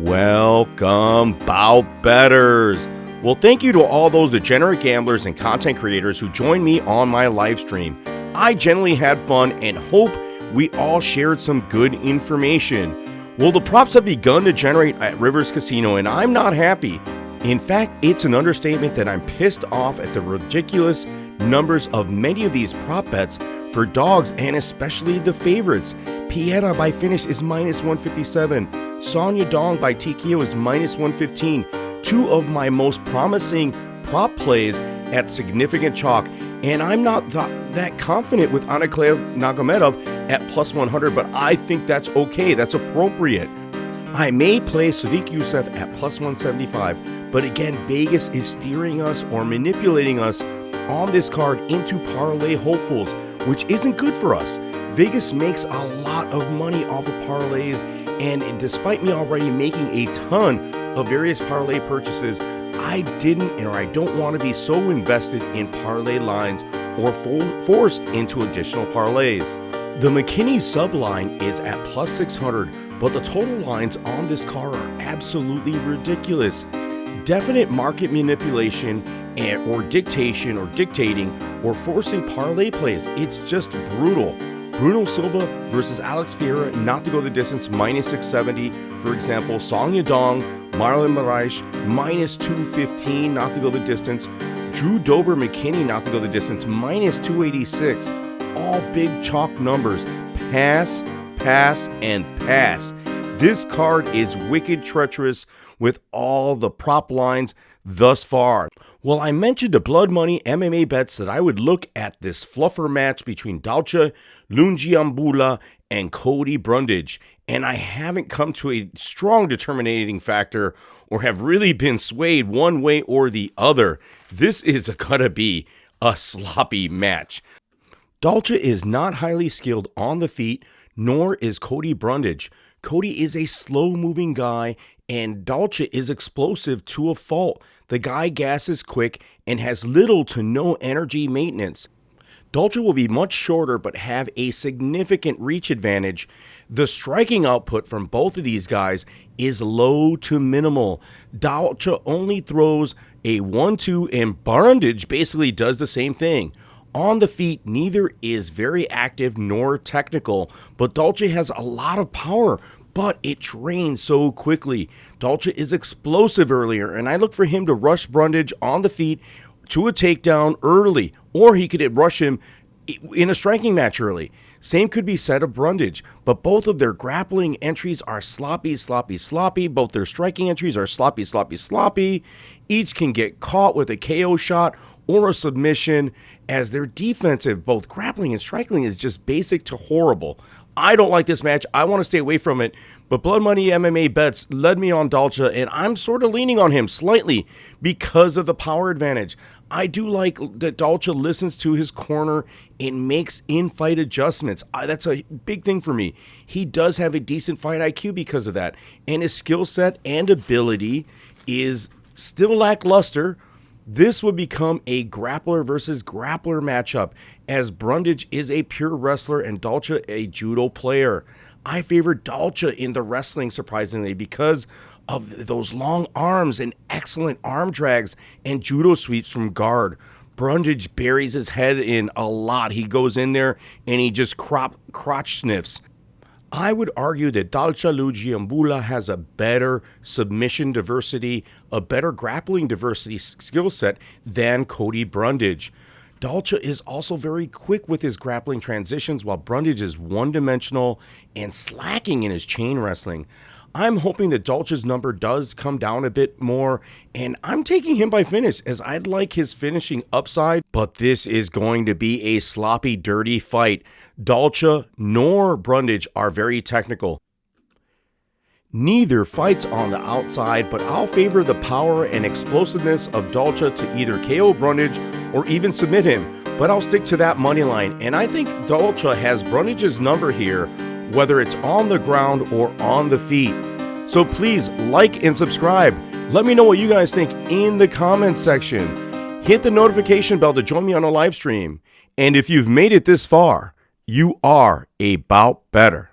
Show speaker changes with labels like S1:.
S1: Welcome, Bout betters. Well, thank you to all those degenerate gamblers and content creators who joined me on my live stream. I genuinely had fun and hope we all shared some good information. Well, the props have begun to generate at Rivers Casino and I'm not happy. In fact, it's an understatement that I'm pissed off at the ridiculous numbers of many of these prop bets for dogs and especially the favorites. Piera by finish is minus 157. Sonia Dong by TKO is minus 115. Two of my most promising prop plays at significant chalk. And I'm not that confident with Anaklea Nagomedov at plus 100, but I think that's okay. That's appropriate. I may play Sadiq Youssef at plus 175, but again, Vegas is steering us or manipulating us on this card into parlay hopefuls, which isn't good for us. Vegas makes a lot of money off of parlays, and despite me already making a ton of various parlay purchases, I don't want to be so invested in parlay lines or forced into additional parlays. The McKinney subline is at plus 600, but the total lines on this card are absolutely ridiculous. Definite market manipulation or dictation or dictating or forcing parlay plays. It's just brutal. Bruno Silva versus Alex Pereira, not to go the distance, minus 670. For example, Song Yadong, Marlon Moraes, minus 215, not to go the distance. Drew Dober McKinney, not to go the distance, minus 286. All big chalk numbers. Pass, pass, and pass. This card is wicked treacherous with all the prop lines thus far. Well, I mentioned the blood money MMA bets that I would look at this fluffer match between Dalcha, Lungiabula, and Cody Brundage, and I haven't come to a strong determining factor or have really been swayed one way or the other. This is gonna be a sloppy match. Dalcha is not highly skilled on the feet, nor is Cody Brundage. Cody is a slow-moving guy, and Dalcha is explosive to a fault. The guy gasses quick and has little to no energy maintenance. Dalcha will be much shorter but have a significant reach advantage. The striking output from both of these guys is low to minimal. Dalcha only throws a 1-2 and Brundage basically does the same thing. On the feet, neither is very active nor technical, but Dalcha has a lot of power, but it drains so quickly. Dalcha is explosive earlier, and I look for him to rush Brundage on the feet to a takedown early, or he could rush him in a striking match early. Same could be said of Brundage, but both of their grappling entries are sloppy. Both their striking entries are sloppy. Each can get caught with a KO shot or a submission, as their defensive, both grappling and striking, is just basic to horrible. I don't like this match. I want to stay away from it, but Blood Money MMA bets led me on Dalcha, and I'm sort of leaning on him slightly because of the power advantage. I do like that Dalcha listens to his corner and makes in-fight adjustments. That's a big thing for me. He does have a decent fight IQ because of that, and his skill set and ability is still lackluster. This would become a grappler versus grappler matchup, as Brundage is a pure wrestler and Dalcha a judo player. I favor Dalcha in the wrestling, surprisingly, because of those long arms and excellent arm drags and judo sweeps from guard. Brundage buries his head in a lot. He goes in there and he just crotch sniffs. I would argue that Dalcha Lungiabula has a better submission diversity, a better grappling diversity skill set than Cody Brundage. Dalcha is also very quick with his grappling transitions, while Brundage is one-dimensional and slacking in his chain wrestling. I'm hoping that Dalcha's number does come down a bit more, and I'm taking him by finish, as I'd like his finishing upside, but this is going to be a sloppy, dirty fight. Dalcha nor Brundage are very technical. Neither fights on the outside, but I'll favor the power and explosiveness of Dalcha to either KO Brundage or even submit him, but I'll stick to that money line, and I think Dalcha has Brundage's number here, whether it's on the ground or on the feet. So please like and subscribe. Let me know what you guys think in the comments section. Hit the notification bell to join me on a live stream. And if you've made it this far, you are a bout better.